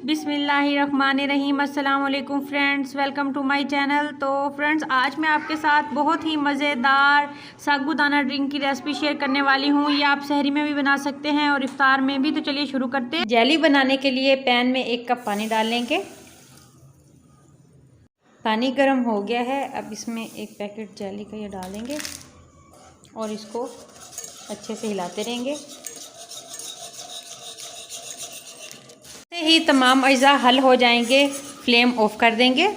बिस्मिल्लाहिर्रहमानिर्रहीम। अस्सलाम वालेकुम friends, welcome to my channel. तो फ्रेंड्स, आज मैं आपके साथ बहुत ही मज़ेदार साबूदाना ड्रिंक की रेसिपी शेयर करने वाली हूँ। ये आप सहरी में भी बना सकते हैं और इफ्तार में भी। तो चलिए शुरू करते हैं। जेली बनाने के लिए पैन में 1 कप पानी डाल लेंगे। पानी गर्म हो गया है। अब इसमें 1 पैकेट जेली का ये डालेंगे और इसको अच्छे से हिलाते रहेंगे। ही तमाम अज्जा हल हो जाएंगे, फ्लेम ऑफ कर देंगे।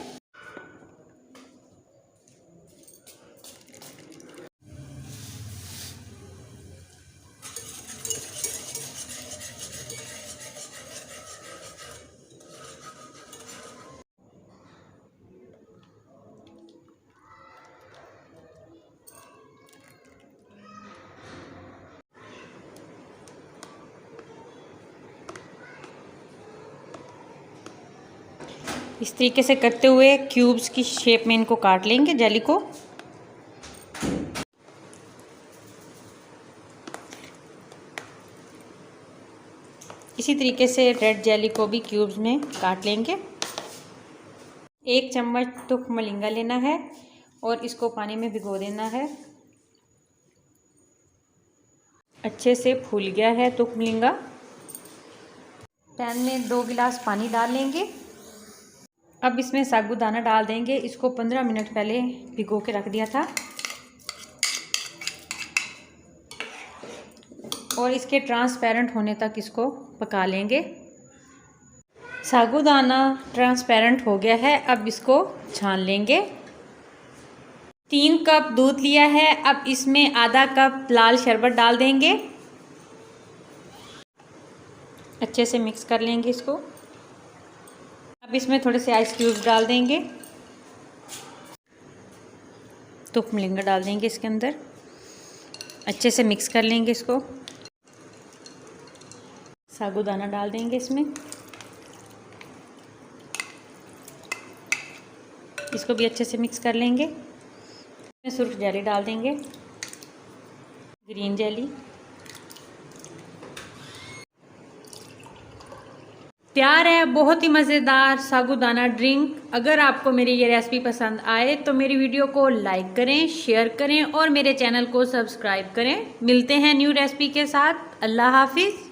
इस तरीके से करते हुए क्यूब्स की शेप में इनको काट लेंगे जेली को। इसी तरीके से रेड जेली को भी क्यूब्स में काट लेंगे। 1 चम्मच तुख मलिंगा लेना है और इसको पानी में भिगो देना है। अच्छे से फूल गया है तुख मलिंगा। पैन में 2 गिलास पानी डाल लेंगे। अब इसमें साबूदाना डाल देंगे। इसको 15 मिनट पहले भिगो के रख दिया था और इसके ट्रांसपेरेंट होने तक इसको पका लेंगे। साबूदाना ट्रांसपेरेंट हो गया है। अब इसको छान लेंगे। 3 कप दूध लिया है। अब इसमें आधा कप लाल शरबत डाल देंगे। अच्छे से मिक्स कर लेंगे इसको। अब इसमें थोड़े से आइस क्यूब्स डाल देंगे। तुख मलिंगा डाल देंगे इसके अंदर। अच्छे से मिक्स कर लेंगे इसको। साबूदाना डाल देंगे इसमें। इसको भी अच्छे से मिक्स कर लेंगे। इसमें सुर्ख जेली डाल देंगे, ग्रीन जेली। तैयार है बहुत ही मज़ेदार साबूदाना ड्रिंक। अगर आपको मेरी ये रेसिपी पसंद आए तो मेरी वीडियो को लाइक करें, शेयर करें और मेरे चैनल को सब्सक्राइब करें। मिलते हैं न्यू रेसिपी के साथ। अल्लाह हाफिज़।